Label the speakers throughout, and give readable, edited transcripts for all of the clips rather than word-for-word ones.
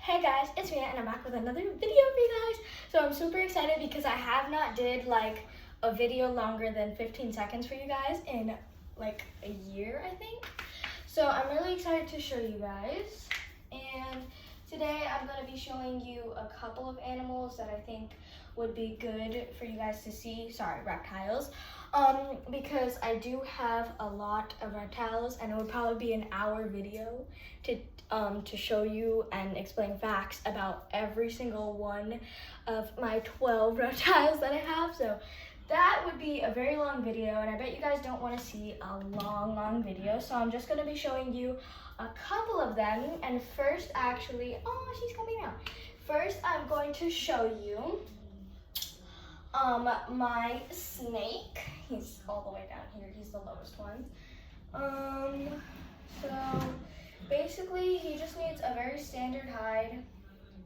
Speaker 1: Hey guys, it's Mia and I'm back with another video for you guys. So I'm super excited because I have not did like a video longer than 15 seconds for you guys in like a year, I think. So I'm really excited to show you guys. And today I'm going to be showing you a couple of animals that I think would be good for you guys to see. Sorry, reptiles. Because I do have a lot of reptiles and it would probably be an hour video to show you and explain facts about every single one of my 12 reptiles that I have. So that would be a very long video, and I bet you guys don't want to see a long video. So I'm just going to be showing you a couple of them. And first, actually, oh, she's coming out. First, I'm going to show you my snake. He's all the way down here. He's the lowest one. So basically, he just needs a very standard hide.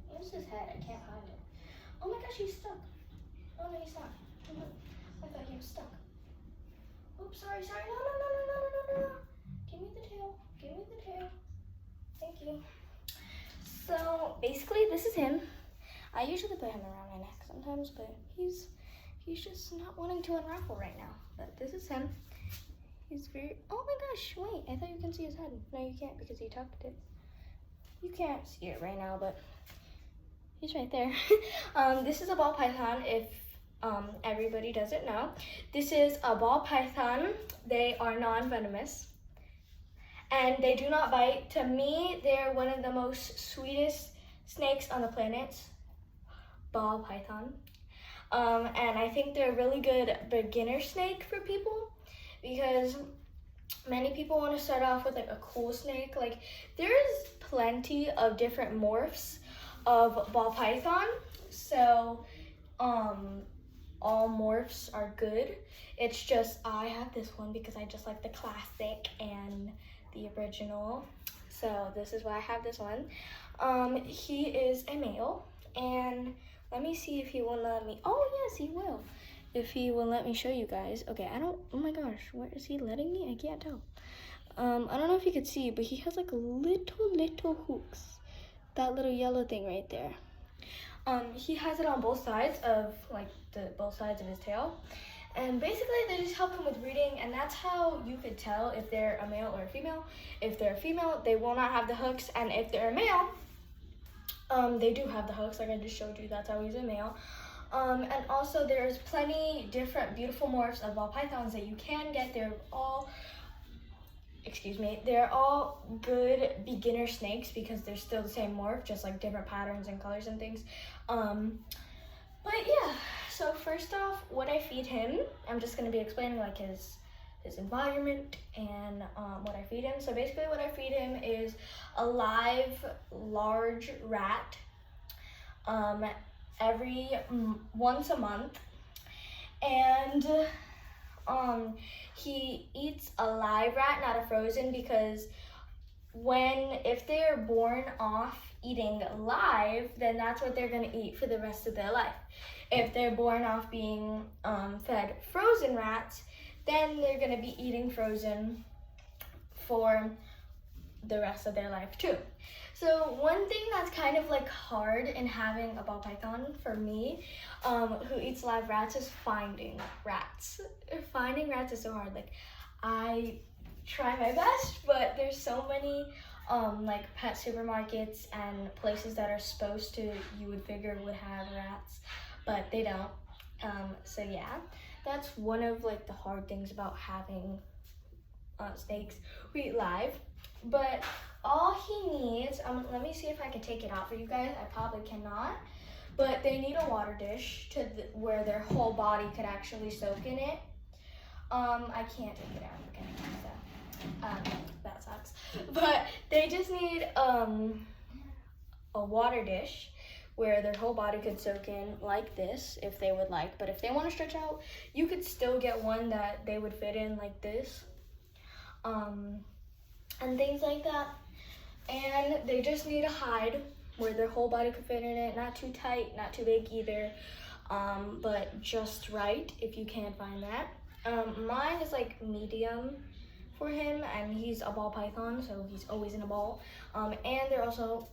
Speaker 1: Where's his head? I can't find it. Oh my gosh, he's stuck. Oh no, he's not. I thought he was stuck. Oops, sorry. No. Give me the tail. Thank you. So basically, this is him. I usually put him around my neck sometimes, but he's just not wanting to unravel right now. But this is him. He's very, oh my gosh, wait, I thought you can see his head. No, you can't because he tucked it. You can't see it right now, but he's right there. This is a ball python, if everybody doesn't know. This is a ball python. They are non-venomous and they do not bite. To me, they're one of the most sweetest snakes on the planet. Ball python. And I think they're a really good beginner snake for people because many people want to start off with like a cool snake. Like there's plenty of different morphs of ball python. So all morphs are good. It's just I have this one because I just like the classic and the original. So this is why I have this one. He is a male, and let me see if he will let me. Oh yes, he will. If he will let me show you guys. Okay, I don't, oh my gosh, where is he letting me? I can't tell. I don't know if you could see, but he has like little hooks. That little yellow thing right there. He has it on both sides of both sides of his tail. And basically they just help him with breeding, and that's how you could tell if they're a male or a female. If they're a female, they will not have the hooks, and if they're a male, they do have the hooks, like I just showed you. That's how he's a male. And also there's plenty different beautiful morphs of ball pythons that you can get. They're all good beginner snakes because they're still the same morph, just like different patterns and colors and things. But yeah, so first off, what I feed him, I'm just going to be explaining like his environment and what I feed him. So basically what I feed him is a live large rat once a month, and he eats a live rat, not a frozen, because if they're born off eating live, then that's what they're going to eat for the rest of their life. If they're born off being fed frozen rats, then they're going to be eating frozen for the rest of their life too. So one thing that's kind of like hard in having a ball python for me, who eats live rats, is finding rats. Finding rats is so hard. Like I try my best, but there's so many like pet supermarkets and places that are supposed to, you would figure would have rats, but they don't. So yeah, that's one of like the hard things about having snakes who eat live. But all he needs, let me see if I can take it out for you guys. I probably cannot, but they need a water dish where their whole body could actually soak in it. I can't take it out, okay, so that sucks. But they just need a water dish where their whole body could soak in like this if they would like. But if they want to stretch out, you could still get one that they would fit in like this. And things like that. And they just need a hide where their whole body could fit in it, not too tight, not too big either, but just right, if you can find that. Mine is like medium for him, and he's a ball python, so he's always in a ball. And they're also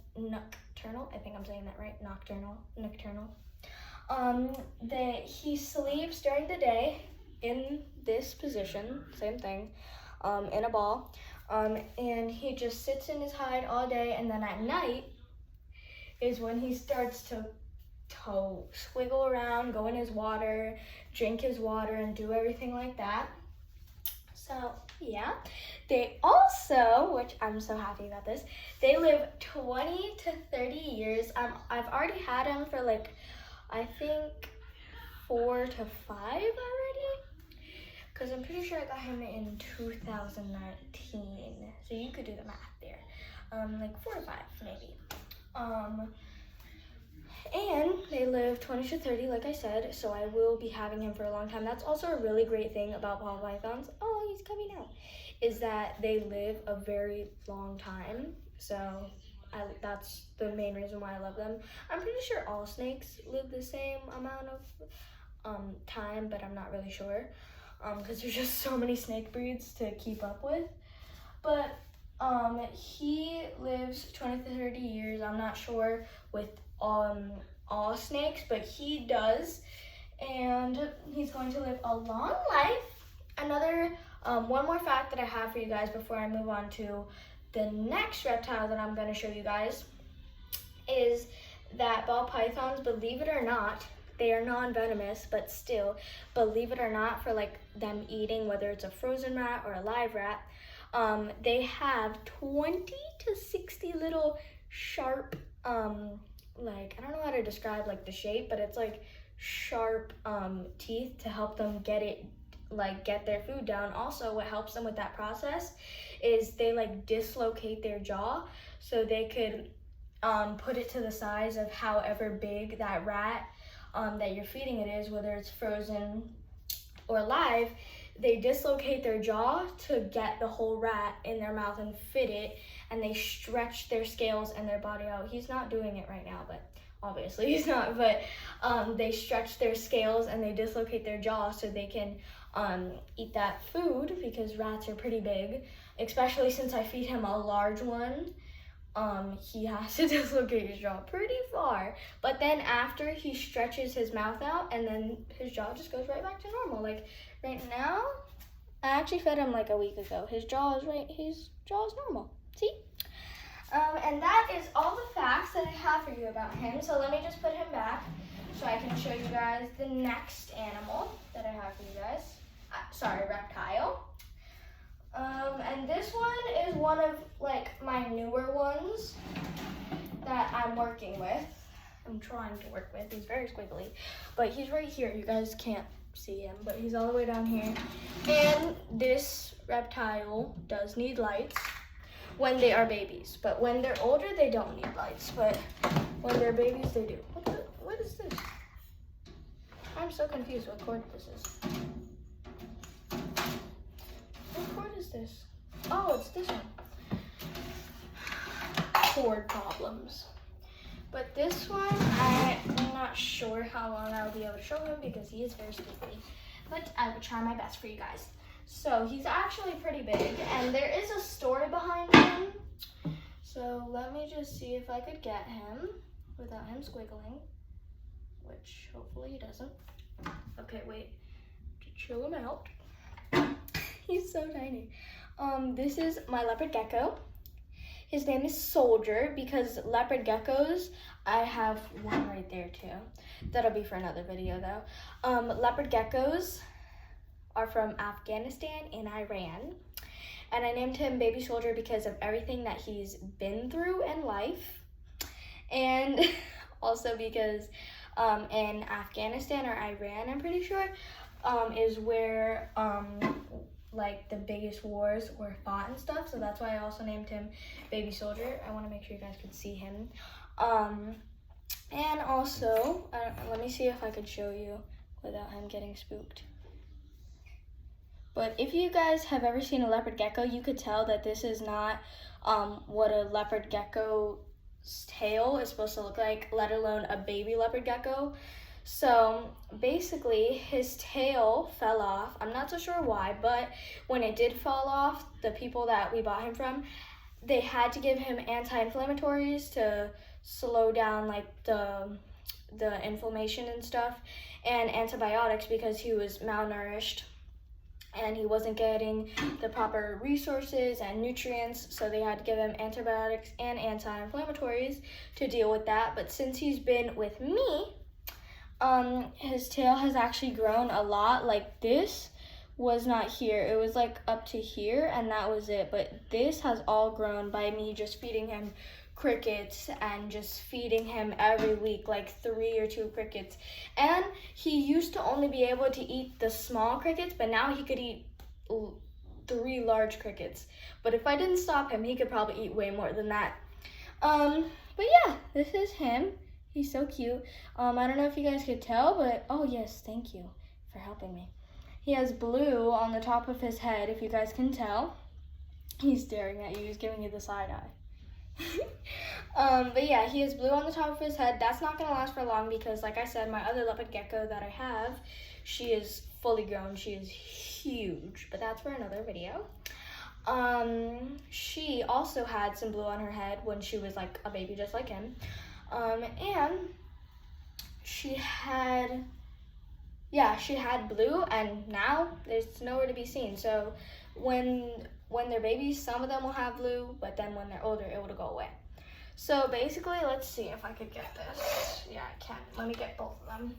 Speaker 1: nocturnal. I think I'm saying that right. Nocturnal. He sleeps during the day in this position, same thing, in a ball. And he just sits in his hide all day, and then at night is when he starts to swiggle around, go in his water, drink his water, and do everything like that. So yeah, they also, which I'm so happy about this, they live 20 to 30 years. I've already had him for like, I think 4 to 5 already, because I'm pretty sure I got him in 2019. So you could do the math there, like 4 to 5 maybe. And they live 20 to 30, like I said, so I will be having him for a long time. That's also a really great thing about ball pythons. Oh, he's coming out. Is that they live a very long time. So that's the main reason why I love them. I'm pretty sure all snakes live the same amount of time, but I'm not really sure because there's just so many snake breeds to keep up with. But he lives 20 to 30 years. I'm not sure with all snakes, but he does, and he's going to live a long life. Another one more fact that I have for you guys before I move on to the next reptile that I'm going to show you guys is that ball pythons, believe it or not, they are non-venomous, but still, believe it or not, for like them eating, whether it's a frozen rat or a live rat, they have 20 to 60 little sharp like, I don't know how to describe like the shape, but it's like sharp teeth to help them get their food down. Also, what helps them with that process is they like dislocate their jaw so they could put it to the size of however big that rat that you're feeding it is, whether it's frozen or live. They dislocate their jaw to get the whole rat in their mouth and fit it, and they stretch their scales and their body out. He's not doing it right now, but obviously he's not, but they stretch their scales and they dislocate their jaw so they can eat that food, because rats are pretty big, especially since I feed him a large one. He has to dislocate his jaw pretty far, but then after he stretches his mouth out, and then his jaw just goes right back to normal. Like right now, I actually fed him like a week ago. His jaw is normal. See? And that is all the facts that I have for you about him. So let me just put him back so I can show you guys the next animal that I have for you guys. Reptile. And this one is one of like my newer ones that I'm working with. I'm trying to work with. He's very squiggly, but he's right here. You guys can't see him, but he's all the way down here. And this reptile does need lights when they are babies, but when they're older, they don't need lights. But when they're babies, they do. What is this? I'm so confused what cord this is. What cord is this? Oh, it's this one. Cord problems. But this one, I'm not sure how long I'll be able to show him because he is very squiggly. But I will try my best for you guys. So he's actually pretty big, and there is a story behind him. So let me just see if I could get him without him squiggling, which hopefully he doesn't. Okay, wait, to chill him out. He's so tiny. This is my leopard gecko. His name is Soldier because leopard geckos, I have one right there too. That'll be for another video though. Leopard geckos are from Afghanistan and Iran. And I named him Baby Soldier because of everything that he's been through in life. And also because in Afghanistan or Iran, I'm pretty sure, is where like the biggest wars were fought and stuff. So that's why I also named him Baby Soldier. I want to make sure you guys could see him. And also, let me see if I could show you without him getting spooked. But if you guys have ever seen a leopard gecko, you could tell that this is not what a leopard gecko's tail is supposed to look like, let alone a baby leopard gecko. So basically his tail fell off. I'm not so sure why, but when it did fall off, the people that we bought him from, they had to give him anti-inflammatories to slow down like the inflammation and stuff, and antibiotics because he was malnourished and he wasn't getting the proper resources and nutrients, so they had to give him antibiotics and anti-inflammatories to deal with that. But since he's been with me, his tail has actually grown a lot. Like, this was not here, it was like up to here, and that was it. But this has all grown by me just feeding him crickets and just feeding him every week like 3 or 2 crickets. And he used to only be able to eat the small crickets, but now he could eat 3 large crickets. But if I didn't stop him, he could probably eat way more than that. But yeah, this is him. He's so cute. I don't know if you guys could tell, but oh yes, thank you for helping me. He has blue on the top of his head, if you guys can tell. He's staring at you, he's giving you the side eye. But yeah, he has blue on the top of his head. That's not gonna last for long because, like I said, my other leopard gecko that I have, she is fully grown. She is huge, but that's for another video. She also had some blue on her head when she was like a baby, just like him. And she had blue, and now there's nowhere to be seen. So when they're babies, some of them will have blue, but then when they're older, it will go away. So basically, let's see if I could get this. Yeah, I can. Let me get both of them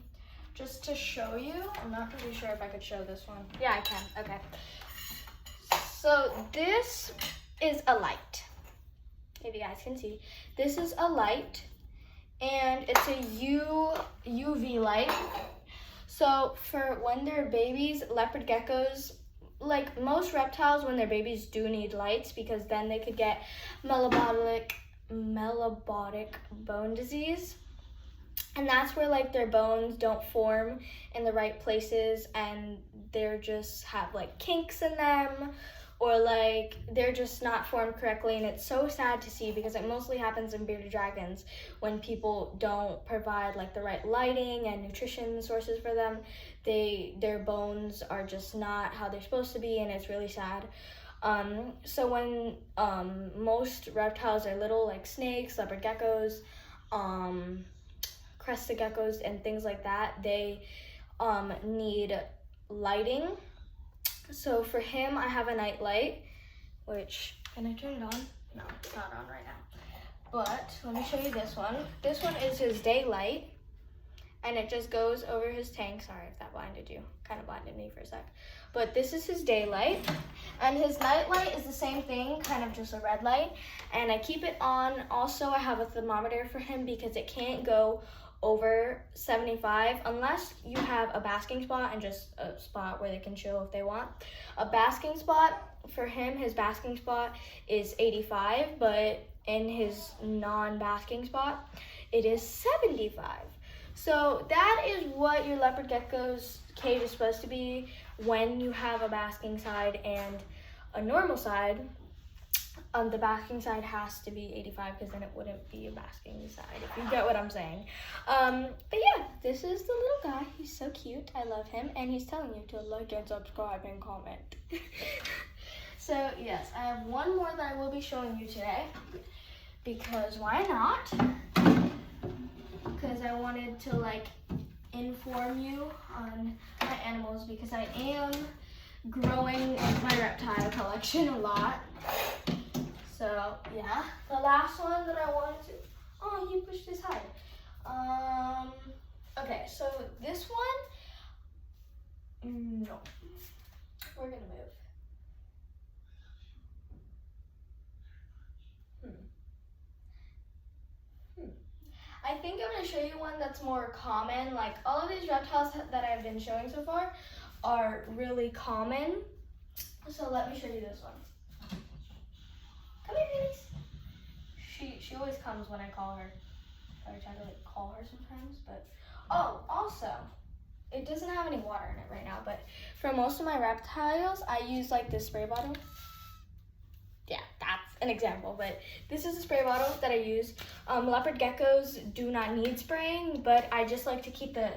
Speaker 1: just to show you. I'm not really sure if I could show this one. Yeah, I can. Okay. So this is a light. If you guys can see, this is a light, and it's a UV light. So for when they're babies, leopard geckos, like most reptiles, when they're babies, do need lights because then they could get metabolic bone disease. And that's where like their bones don't form in the right places, and they're just have like kinks in them, or like they're just not formed correctly. And it's so sad to see because it mostly happens in bearded dragons when people don't provide like the right lighting and nutrition sources for them. Their bones are just not how they're supposed to be, and it's really sad. So when most reptiles are little, like snakes, leopard geckos, crested geckos, and things like that, they need lighting. So for him, I have a night light, which, can I turn it on? No, it's not on right now. But let me show you this one. This one is his daylight, and it just goes over his tank. Sorry if that blinded you. Kind of blinded me for a sec. But this is his daylight, and his night light is the same thing, kind of just a red light, and I keep it on. Also, I have a thermometer for him because it can't go over 75 unless you have a basking spot and just a spot where they can chill if they want. A basking spot for him, his basking spot is 85, but in his non-basking spot, it is 75. So that is what your leopard gecko's cage is supposed to be when you have a basking side and a normal side. The basking side has to be 85 because then it wouldn't be a basking side, if you get what I'm saying. But yeah, this is the little guy. He's so cute. I love him. And he's telling you to like and subscribe and comment. So yes, I have one more that I will be showing you today. Because why not? Because I wanted to like inform you on my animals, because I am growing my reptile collection a lot. So yeah, the last one that I wanted to, oh, you pushed his hide. Okay, so this one, no, we're gonna move. I think I'm gonna show you one that's more common. Like all of these reptiles that I've been showing so far are really common. So let me show you this one. Come here, babies. She always comes when I call her. I try to like call her sometimes, but oh, also, it doesn't have any water in it right now, but for most of my reptiles, I use like this spray bottle. Yeah, that's an example, but this is a spray bottle that I use. Leopard geckos do not need spraying, but I just like to keep the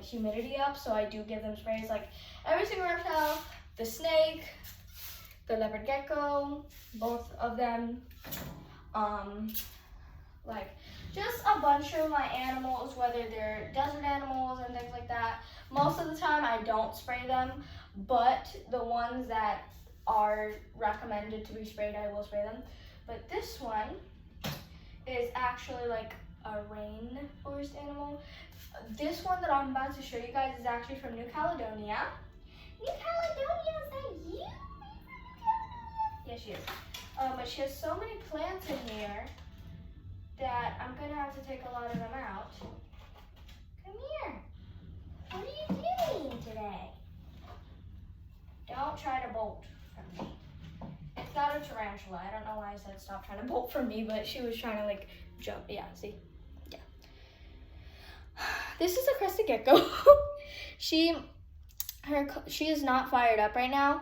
Speaker 1: humidity up, so I do give them sprays. Like every single reptile, the snake, the leopard gecko, both of them, like just a bunch of my animals, whether they're desert animals and things like that. Most of the time I don't spray them, but the ones that are recommended to be sprayed, I will spray them. But this one is actually like a rainforest animal. This one that I'm about to show you guys is actually from New Caledonia. New Caledonia, is that you? Yeah, she is. But she has so many plants in here that I'm gonna have to take a lot of them out. Come here. What are you doing today? Don't try to bolt from me. It's not a tarantula. I don't know why I said stop trying to bolt from me, but she was trying to like jump. Yeah, see? Yeah. This is a crested gecko. She is not fired up right now.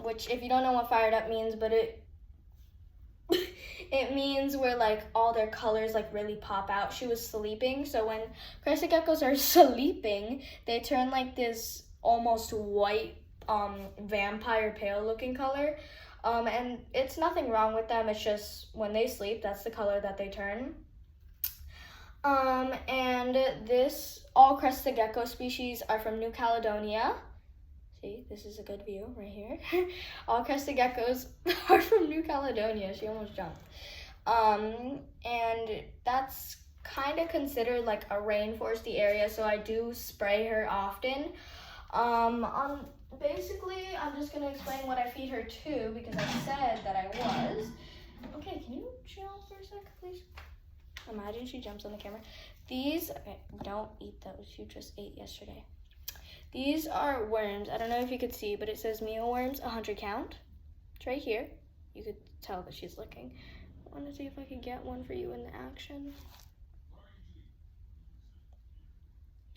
Speaker 1: Which if you don't know what fired up means, but it means where like all their colors like really pop out. She was sleeping, so when crested geckos are sleeping, they turn like this almost white vampire pale looking color. And it's nothing wrong with them, it's just when they sleep, that's the color that they turn. And all crested gecko species are from New Caledonia. See, this is a good view right here. All crested geckos are from New Caledonia. She almost jumped. And that's kind of considered like a rainforesty area, so I do spray her often. Basically, I'm just gonna explain what I feed her to because I said that I was. Okay, can you chill for a sec, please? Imagine she jumps on the camera. Okay, don't eat those. You just ate yesterday. These are worms. I don't know if you could see, but it says mealworms, 100 count. It's right here. You could tell that she's looking. I want to see if I can get one for you in the action.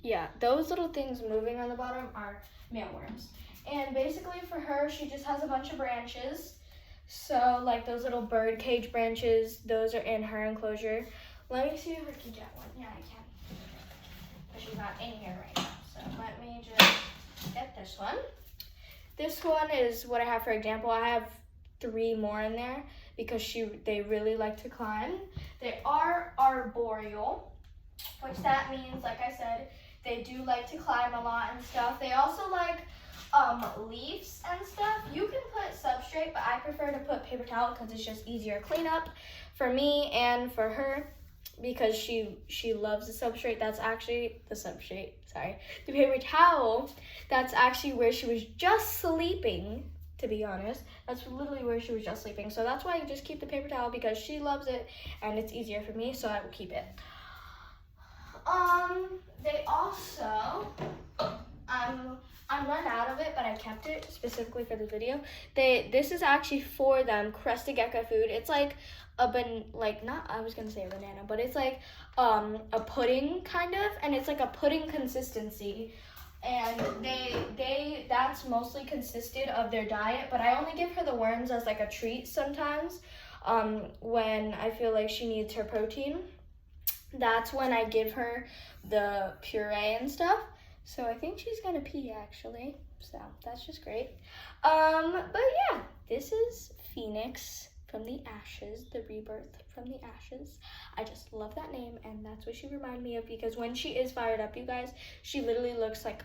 Speaker 1: Yeah, those little things moving on the bottom are mealworms. And basically for her, she just has a bunch of branches. So like those little bird cage branches, those are in her enclosure. Let me see if I can get one. Yeah, I can. But she's not in here right now. So let me just get this one. This one is what I have for example. I have 3 more in there because they really like to climb. They are arboreal, which that means, like I said, they do like to climb a lot and stuff. They also like leaves and stuff. You can put substrate, but I prefer to put paper towel because it's just easier cleanup for me and for her because she loves the substrate. That's actually the substrate, sorry. The paper towel, that's actually where she was just sleeping, to be honest. That's literally where she was just sleeping. So that's why I just keep the paper towel because she loves it and it's easier for me, so I will keep it. They also, I'm run out of it, but I kept it specifically for the video. This is actually for them crested gecko food. It's like I was gonna say a banana, but it's like a pudding kind of, and it's like a pudding consistency. And that's mostly consisted of their diet, but I only give her the worms as like a treat sometimes when I feel like she needs her protein. That's when I give her the puree and stuff. So I think she's gonna pee actually, so that's just great. But yeah, this is Phoenix from the ashes, the rebirth from the ashes. I just love that name, and that's what she reminded me of because when she is fired up, you guys, she literally looks like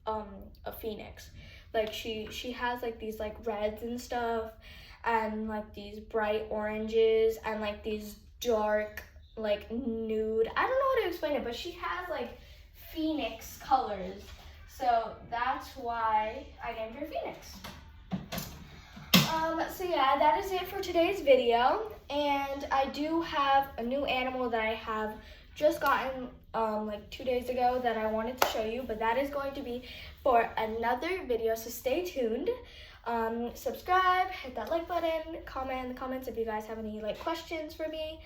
Speaker 1: a phoenix. Like she has like these like reds and stuff, and like these bright oranges, and like these dark like nude. I don't know how to explain it, but she has like phoenix colors, so that's why I named her Phoenix. So yeah, that is it for today's video, and I do have a new animal that I have just gotten like 2 days ago that I wanted to show you, but that is going to be for another video, so stay tuned. Subscribe, hit that like button, comment in the comments if you guys have any like questions for me,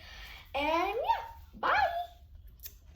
Speaker 1: and yeah, bye.